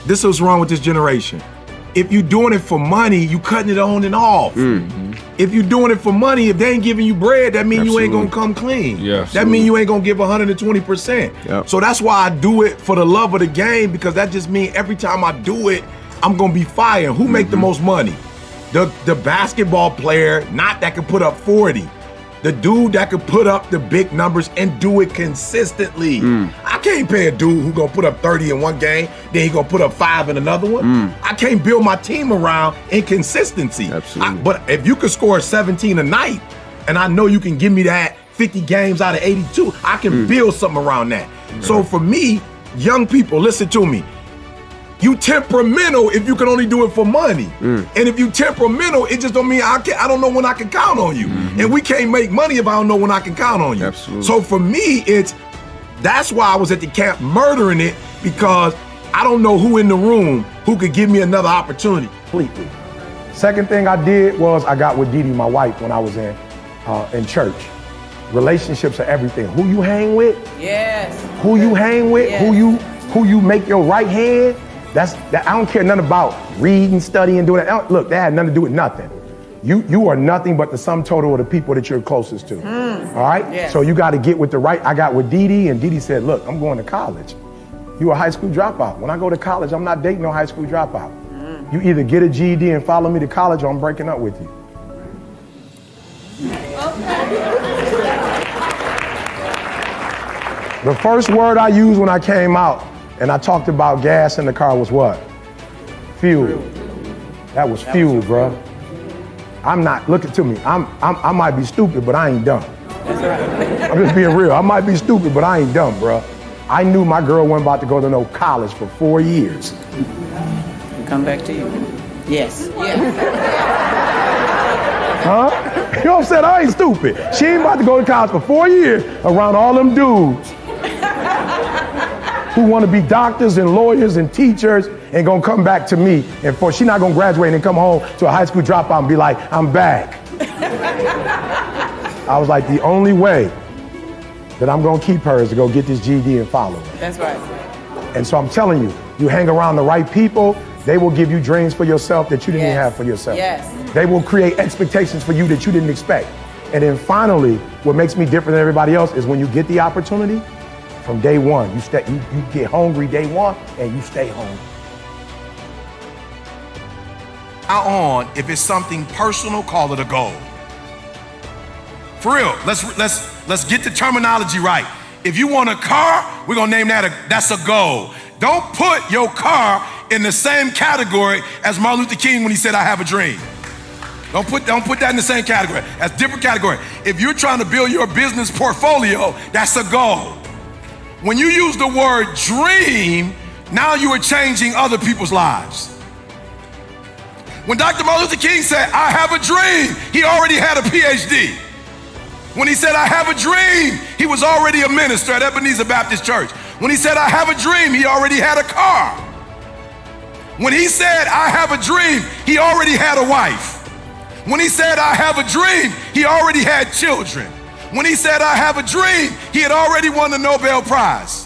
this is what's wrong with this generation. If you're doing it for money, you cutting it on and off. Mm-hmm. If you're doing it for money, if they ain't giving you bread, that means you ain't gonna come clean. Yeah, that means you ain't gonna give 120%. Yep. So that's why I do it for the love of the game, because that just means every time I do it, I'm gonna be firing. Who make the most money? The basketball player, not that can put up 40. The dude that could put up the big numbers and do it consistently. I can't pay a dude who gonna put up 30 in one game, then he gonna put up 5 in another one. I can't build my team around inconsistency. Absolutely. But if you could score 17 a night, and I know you can give me that 50 games out of 82, I can build something around that. So for me, young people, listen to me. You temperamental if you can only do it for money. And if you temperamental, it just don't mean I don't know when I can count on you. And we can't make money if I don't know when I can count on you. Absolutely. So for me, that's why I was at the camp murdering it, because I don't know who in the room who could give me another opportunity. Completely. Second thing I did was I got with Dee Dee, my wife, when I was in church. Relationships are everything. Who you hang with? Yes. Who you hang with? Yes. Who you make your right hand? I don't care nothing about reading, studying, doing that. Look, that had nothing to do with nothing. You are nothing but the sum total of the people that you're closest to. All right? Yes. So you got to get with the right. I got with Dee Dee, and Dee Dee said, look, I'm going to college. You a high school dropout. When I go to college, I'm not dating no high school dropout. You either get a GED and follow me to college, or I'm breaking up with you. The first word I used when I came out and I talked about gas in the car was what? Fuel. That was fuel, bro. I'm not, look to me, I might be stupid, but I ain't dumb. I'm just being real. I might be stupid, but I ain't dumb, bro. I knew my girl wasn't about to go to no college for 4 years. Come back to you. Yes. Huh? You know what I'm saying? I ain't stupid. She ain't about to go to college for 4 years around all them dudes who want to be doctors and lawyers and teachers and gonna come back to me, and she not gonna graduate and come home to a high school dropout and be like, I'm back. I was like, the only way that I'm gonna keep her is to go get this GED and follow her. That's right. And so I'm telling you, you hang around the right people, they will give you dreams for yourself that you didn't even have for yourself. Yes. They will create expectations for you that you didn't expect. And then finally, what makes me different than everybody else is when you get the opportunity, from day one, you get hungry day one and you stay hungry. Now on, if it's something personal, call it a goal. For real, let's get the terminology right. If you want a car, we're gonna name that's a goal. Don't put your car in the same category as Martin Luther King when he said, I have a dream. Don't put that in the same category. That's a different category. If you're trying to build your business portfolio, that's a goal. When you use the word dream, now you are changing other people's lives. When Dr. Martin Luther King said, I have a dream, he already had a PhD. When he said, I have a dream, he was already a minister at Ebenezer Baptist Church. When he said, I have a dream, he already had a car. When he said, I have a dream, he already had a wife. When he said, I have a dream, he already had children. When he said, I have a dream, he had already won the Nobel Prize.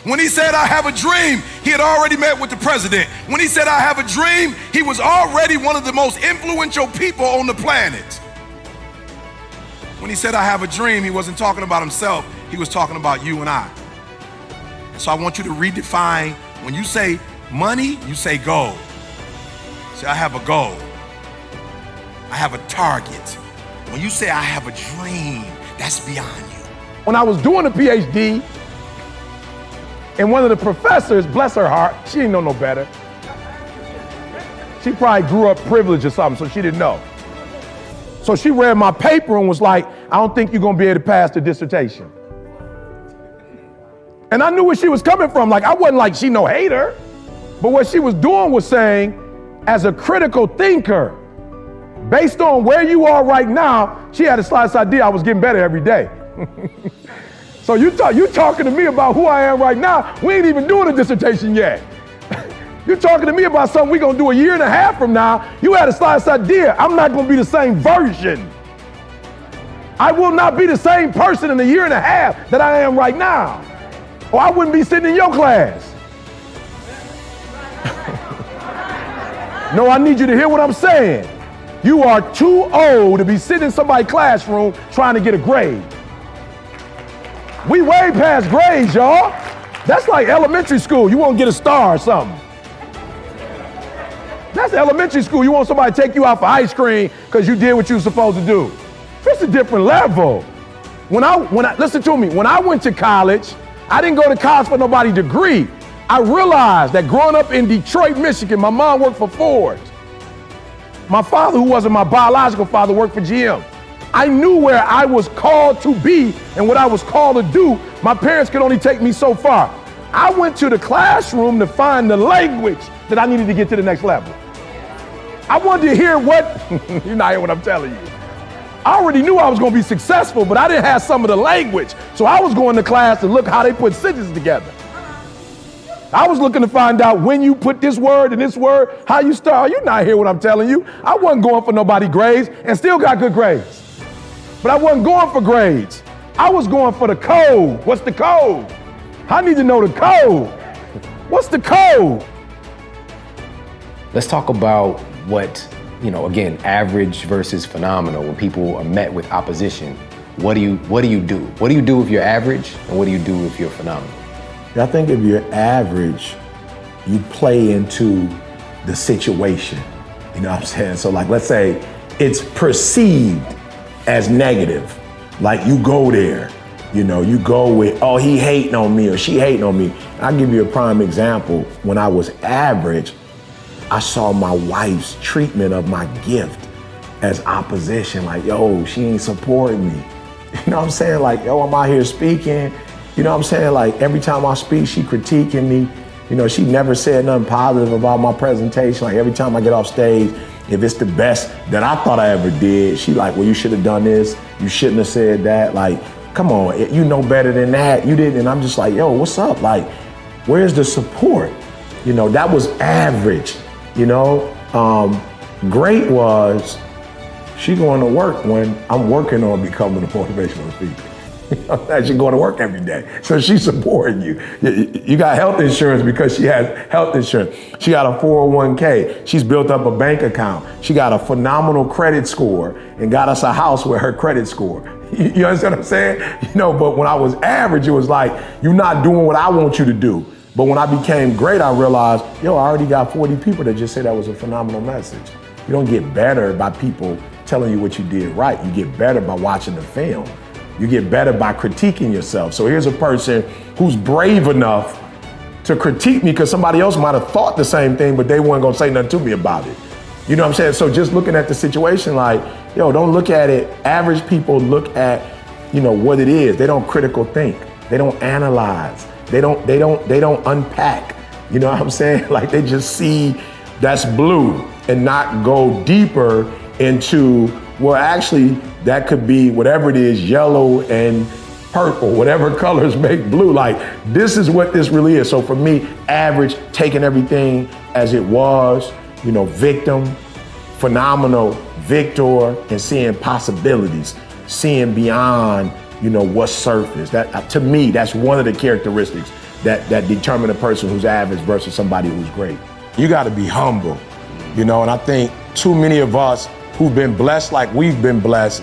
When he said, I have a dream, he had already met with the president. When he said, I have a dream, he was already one of the most influential people on the planet. When he said, I have a dream, he wasn't talking about himself, he was talking about you and I. And so I want you to redefine, when you say money, you say goal. Say, I have a goal. I have a target. When you say I have a dream, that's beyond you. When I was doing a PhD, and one of the professors, bless her heart, she didn't know no better. She probably grew up privileged or something, so she didn't know. So she read my paper and was like, I don't think you're gonna be able to pass the dissertation. And I knew where she was coming from. Like, I wasn't like she no hater, but what she was doing was saying, as a critical thinker, based on where you are right now, she had a slight idea I was getting better every day. So you talking to me about who I am right now, we ain't even doing a dissertation yet. You're talking to me about something we're gonna do a year and a half from now. You had a slight idea. I'm not gonna be the same version. I will not be the same person in a year and a half that I am right now. Or I wouldn't be sitting in your class. No, I need you to hear what I'm saying. You are too old to be sitting in somebody's classroom trying to get a grade. We way past grades, y'all. That's like elementary school. You won't get a star or something. That's elementary school. You want somebody to take you out for ice cream because you did what you were supposed to do. It's a different level. Listen to me, when I went to college, I didn't go to college for nobody's degree. I realized that growing up in Detroit, Michigan, my mom worked for Ford. My father, who wasn't my biological father, worked for GM. I knew where I was called to be and what I was called to do. My parents could only take me so far. I went to the classroom to find the language that I needed to get to the next level. I wanted to hear what, you're not hearing what I'm telling you. I already knew I was going to be successful, but I didn't have some of the language. So I was going to class to look how they put sentences together. I was looking to find out when you put this word and this word, how you start. You're not hearing what I'm telling you. I wasn't going for nobody grades and still got good grades. But I wasn't going for grades. I was going for the code. What's the code? I need to know the code. What's the code? Let's talk about what, again, average versus phenomenal. When people are met with opposition, what do you do? What do you do if you're average, and what do you do if you're phenomenal? I think if you're average, you play into the situation. You know what I'm saying? So like, let's say it's perceived as negative. Like you go there, you go with, oh, he hating on me or she hating on me. I'll give you a prime example. When I was average, I saw my wife's treatment of my gift as opposition. Like, yo, she ain't supporting me. You know what I'm saying? Like, yo, I'm out here speaking. You know what I'm saying? Like every time I speak, she critiquing me. She never said nothing positive about my presentation. Like every time I get off stage, if it's the best that I thought I ever did, she like, well, you should have done this. You shouldn't have said that. Like, come on, you know better than that. You didn't. And I'm just like, yo, what's up? Like, where's the support? That was average. Great was she going to work when I'm working on becoming a motivational speaker. She's going to work every day. So she's supporting you. You got health insurance because she has health insurance. She got a 401k. She's built up a bank account. She got a phenomenal credit score and got us a house with her credit score. You understand what I'm saying? But when I was average, it was like, you're not doing what I want you to do. But when I became great, I realized, I already got 40 people that just said that was a phenomenal message. You don't get better by people telling you what you did right. You get better by watching the film. You get better by critiquing yourself. So here's a person who's brave enough to critique me because somebody else might have thought the same thing, but they weren't gonna say nothing to me about it. You know what I'm saying? So just looking at the situation like, don't look at it. Average people look at, what it is. They don't critical think. They don't analyze. They don't unpack. You know what I'm saying? Like they just see that's blue and not go deeper into, well, actually, that could be whatever it is, yellow and purple, whatever colors make blue. Like, this is what this really is. So for me, average, taking everything as it was, victim, phenomenal, victor, and seeing possibilities, seeing beyond, what's surface. That, to me, that's one of the characteristics that determine a person who's average versus somebody who's great. You gotta be humble, and I think too many of us who've been blessed like we've been blessed,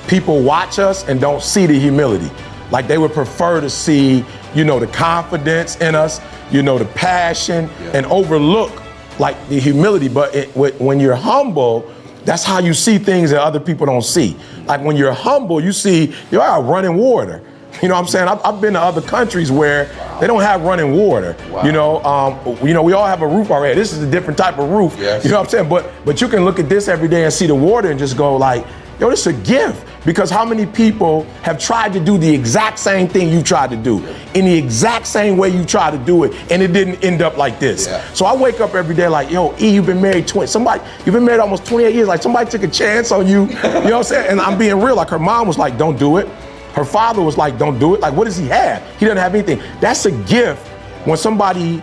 people watch us and don't see the humility. Like they would prefer to see, the confidence in us, the passion, and overlook like the humility. But when you're humble, that's how you see things that other people don't see. Like when you're humble, you see, you're out running water. You know what I'm saying? I've been to other countries where they don't have running water. Wow. We all have a roof already. This is a different type of roof. Yes. You know what I'm saying? But you can look at this every day and see the water and just go like, yo, this is a gift. Because how many people have tried to do the exact same thing you tried to do in the exact same way you tried to do it, and it didn't end up like this. Yeah. So I wake up every day like, yo, E, you've been married you've been married almost 28 years. Like somebody took a chance on you. You know what I'm saying? And I'm being real. Like her mom was like, don't do it. Her father was like, don't do it. Like, what does he have? He doesn't have anything. That's a gift when somebody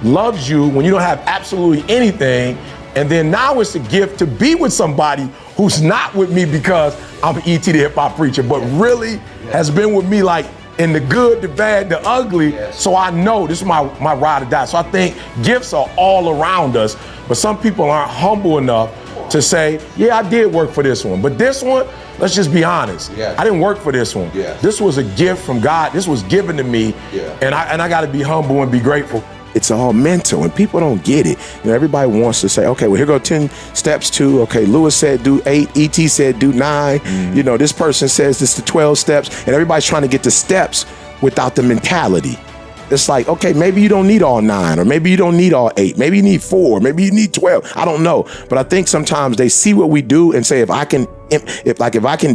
loves you, when you don't have absolutely anything. And then now it's a gift to be with somebody who's not with me because I'm E.T. the hip hop preacher, but really has been with me like in the good, the bad, the ugly. So I know this is my ride or die. So I think gifts are all around us, but some people aren't humble enough to say, yeah, I did work for this one, but this one, let's just be honest. I didn't work for this one. This was a gift from God. This was given to me, and I got to be humble and be grateful. It's all mental, and people don't get it. You know, everybody wants to say, okay, well, here go 10 steps to, okay, Lewis said do 8, E.T. said do 9. You know, this person says this to 12 steps, and everybody's trying to get the steps without the mentality. It's like, okay, maybe you don't need all 9, or maybe you don't need all 8. Maybe you need 4, maybe you need 12. I don't know. But I think sometimes they see what we do and say, if I can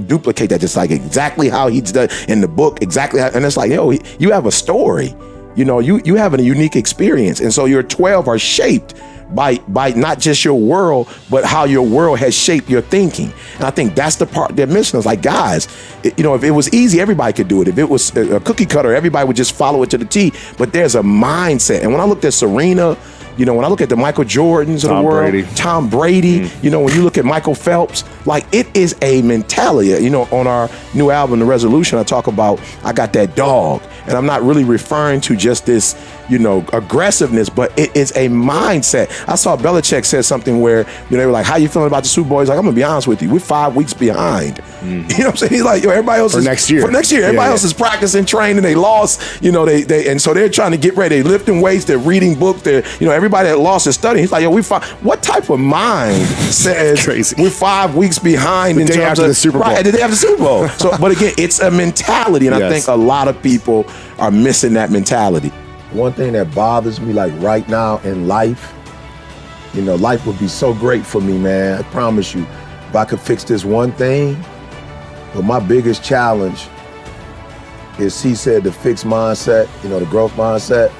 duplicate that, just like exactly how he's done in the book, exactly how, and it's like, yo, you have a story. You know, you have a unique experience. And so your 12 are shaped by not just your world, but how your world has shaped your thinking. And I think that's the part they're missing. It's like, guys, you know, if it was easy, everybody could do it. If it was a cookie cutter, everybody would just follow it to the T. But there's a mindset. And when I looked at Serena, you know, when I look at the Michael Jordans of the world, Tom Brady, you know, when you look at Michael Phelps, like it is a mentality. You know, on our new album, The Resolution, I talk about, I got that dog. And I'm not really referring to just this, you know, aggressiveness, but it is a mindset. I saw Belichick said something where, you know, they were like, how you feeling about the Super Bowl? He's like, I'm gonna be honest with you, we're 5 weeks behind. You know what I'm saying? He's like, yo, everybody else is next year. For next year. Everybody else is practicing, training, they lost, you know, they and so they're trying to get ready. They're lifting weights, they're reading books, they're, you know, everybody that lost is studying. He's like, yo, what type of mind says we're 5 weeks behind in terms of the Super Bowl? Right, the day after the Super Bowl. So, but again, it's a mentality, and I think a lot of people are missing that mentality. One thing that bothers me, like right now in life, you know, life would be so great for me, man. I promise you, if I could fix this one thing. But my biggest challenge is, he said, the fixed mindset, you know, the growth mindset,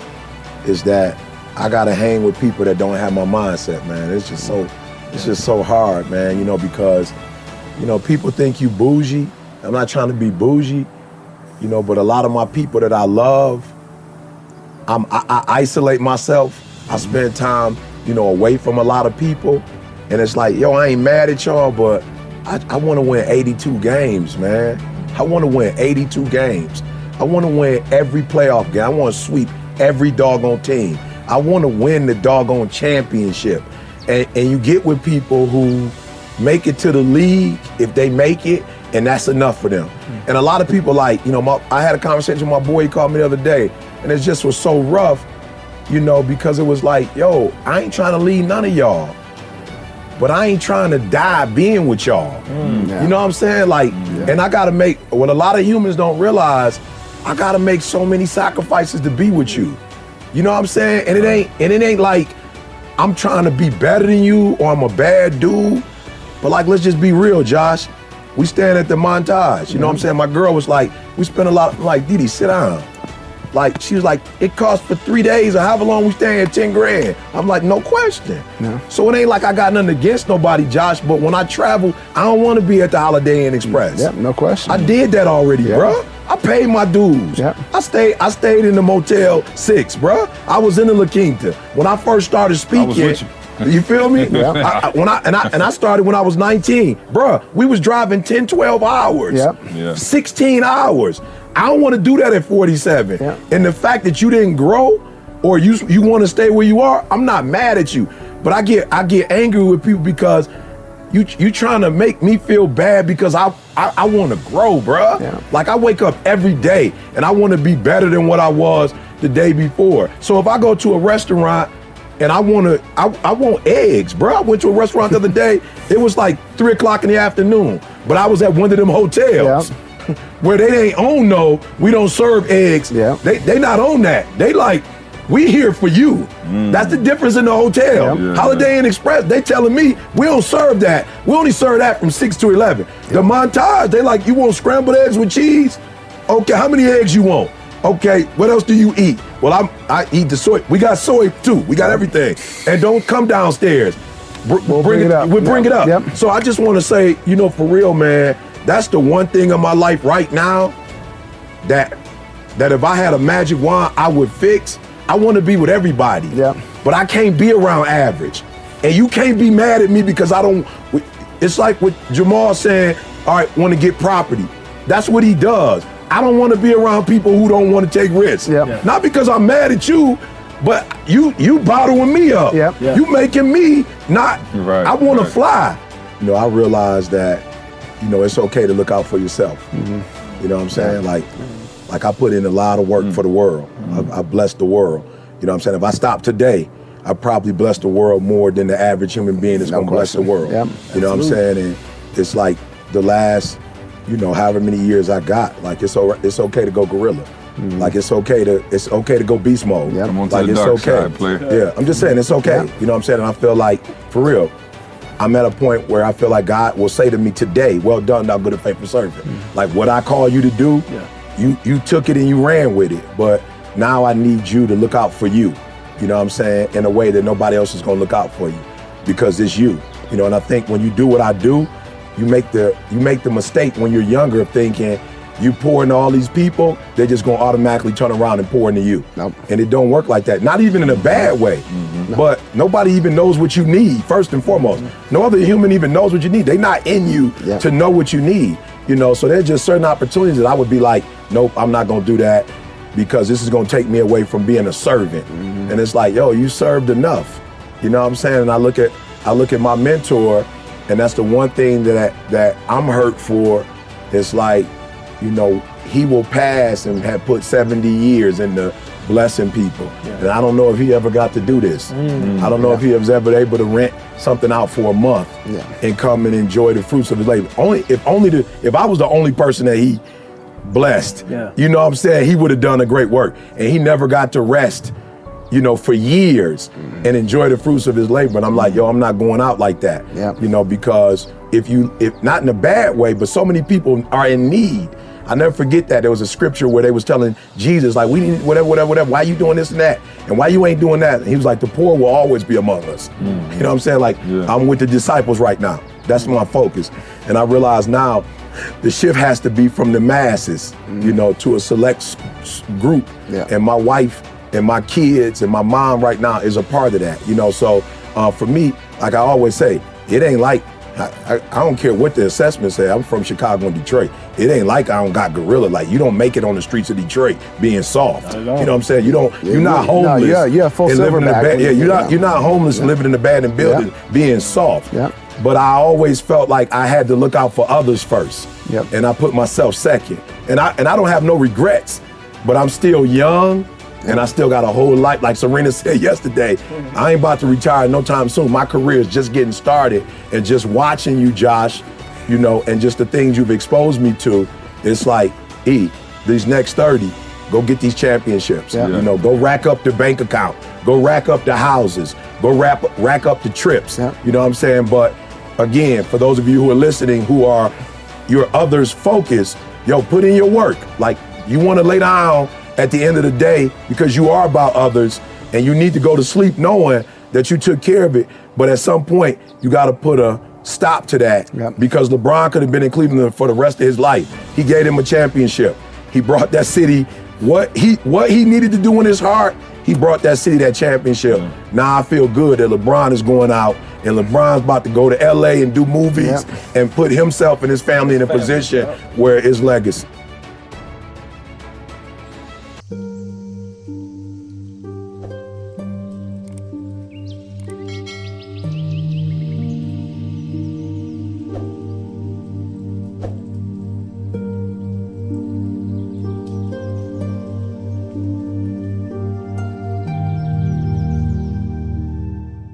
is that I gotta hang with people that don't have my mindset, man. It's just so hard, man, you know, because, you know, people think you bougie. I'm not trying to be bougie, you know, but a lot of my people that I love, I isolate myself. I spend time, you know, away from a lot of people. And it's like, yo, I ain't mad at y'all, but I want to win 82 games, man. I want to win 82 games. I want to win every playoff game. I want to sweep every doggone team. I want to win the doggone championship. And you get with people who make it to the league, if they make it, and that's enough for them. And a lot of people, like, you know, I had a conversation with my boy, he called me the other day, and it just was so rough, you know, because it was like, yo, I ain't trying to lead none of y'all, but I ain't trying to die being with y'all. You know what I'm saying? Like, and I gotta make, what a lot of humans don't realize, I gotta make so many sacrifices to be with you. You know what I'm saying? And it ain't like I'm trying to be better than you or I'm a bad dude, but like, let's just be real, Josh. We stand at the Montage, you know what I'm saying? My girl was like, we spent a lot, like, Didi, sit down. Like, she was like, it costs for 3 days or however long we stay at 10 grand. I'm like, no question. So it ain't like I got nothing against nobody, Josh, but when I travel, I don't want to be at the Holiday Inn Express. No question. I did that already, bruh. I paid my dues. I stayed in the Motel 6, bruh. I was in the La Quinta. When I first started speaking, you feel me? I started when I was 19. Bruh, we was driving 10, 12 hours, 16 hours. I don't want to do that at 47. And the fact that you didn't grow or you want to stay where you are, I'm not mad at you. But I get angry with people because you trying to make me feel bad because I want to grow, bruh. Like, I wake up every day and I want to be better than what I was the day before. So if I go to a restaurant and I want eggs, bro. I went to a restaurant the other day. It was like 3 o'clock in the afternoon, but I was at one of them hotels where they ain't own we don't serve eggs. They not on that. They like, we here for you. That's the difference in the hotel. Holiday Inn Express, they telling me we don't serve that. We only serve that from 6 to 11. The Montage, they like, you want scrambled eggs with cheese? Okay, how many eggs you want? Okay, what else do you eat? Well, I eat the soy. We got soy too. We got everything. And don't come downstairs. We'll bring it up. We'll bring it up. So I just want to say, you know, for real, man, that's the one thing in my life right now that if I had a magic wand, I would fix. I want to be with everybody. But I can't be around average. And you can't be mad at me because I don't. It's like what Jamal saying, all right, want to get property. That's what he does. I don't want to be around people who don't want to take risks. Yep. Not because I'm mad at you, but you bottling me up. Yep. Yeah. You making me not, Right, I want to right. fly. You know, I realized that, you know, it's okay to look out for yourself. You know what I'm saying? Like I put in a lot of work for the world. I blessed the world. You know what I'm saying? If I stop today, I probably bless the world more than the average human being is gonna bless the world. Yep. You know what I'm saying? And it's like the last, you know, however many years I got, like it's okay to go gorilla. Like it's okay to go beast mode. Yep. Come on to Like the it's dark okay. side, player. Yeah, I'm just saying it's okay. You know what I'm saying? And I feel like, for real, I'm at a point where I feel like God will say to me today, well done, thou good and faithful servant. Like what I call you to do, you took it and you ran with it. But now I need you to look out for you. You know what I'm saying? In a way that nobody else is gonna look out for you, because it's you. You know, and I think when you do what I do, you make the mistake when you're younger of thinking you pour into all these people, they're just gonna automatically turn around and pour into you. Nope. And it don't work like that. Not even in a bad way. But nobody even knows what you need, first and foremost. No other human even knows what you need. They're not in you to know what you need. You know, so there's just certain opportunities that I would be like, nope, I'm not gonna do that, because this is gonna take me away from being a servant. And it's like, yo, you served enough. You know what I'm saying? And I look at my mentor, and that's the one thing that I'm hurt for. It's like, you know, he will pass and have put 70 years into blessing people. And I don't know if he ever got to do this. I don't know if he was ever able to rent something out for a month and come and enjoy the fruits of his labor. If I was the only person that he blessed, you know what I'm saying, he would have done a great work. And he never got to rest, you know, for years and enjoy the fruits of his labor. And I'm like, yo, I'm not going out like that. You know, because if not in a bad way, but so many people are in need. I never forget that. There was a scripture where they was telling Jesus, like, we need whatever, why you doing this and that? And why you ain't doing that? And he was like, the poor will always be among us. You know what I'm saying? Like, I'm with the disciples right now. That's my focus. And I realize now the shift has to be from the masses, you know, to a select group. And my wife and my kids and my mom right now is a part of that, you know? So for me, like I always say, it ain't like, I don't care what the assessments say. I'm from Chicago and Detroit. It ain't like I don't got gorilla. Like, you don't make it on the streets of Detroit being soft. You know what I'm saying? You're not homeless. No, you're full and living in silverback. you're not homeless and living in the abandoned building being soft. But I always felt like I had to look out for others first. And I put myself second. And I don't have no regrets, but I'm still young. And I still got a whole life. Like Serena said yesterday, I ain't about to retire no time soon. My career is just getting started. And just watching you, Josh, you know, and just the things you've exposed me to, it's like, these next 30, go get these championships. You know, go rack up the bank account. Go rack up the houses. Go rack up the trips. You know what I'm saying? But again, for those of you who are listening, who are your others focused, yo, put in your work. Like, you want to lay down at the end of the day, because you are about others, and you need to go to sleep knowing that you took care of it. But at some point, you got to put a stop to that, because LeBron could have been in Cleveland for the rest of his life. He gave him a championship. He brought that city what he needed to do in his heart. He brought that city that championship. Now I feel good that LeBron is going out, and LeBron's about to go to LA and do movies and put himself and his family in a position where his legacy.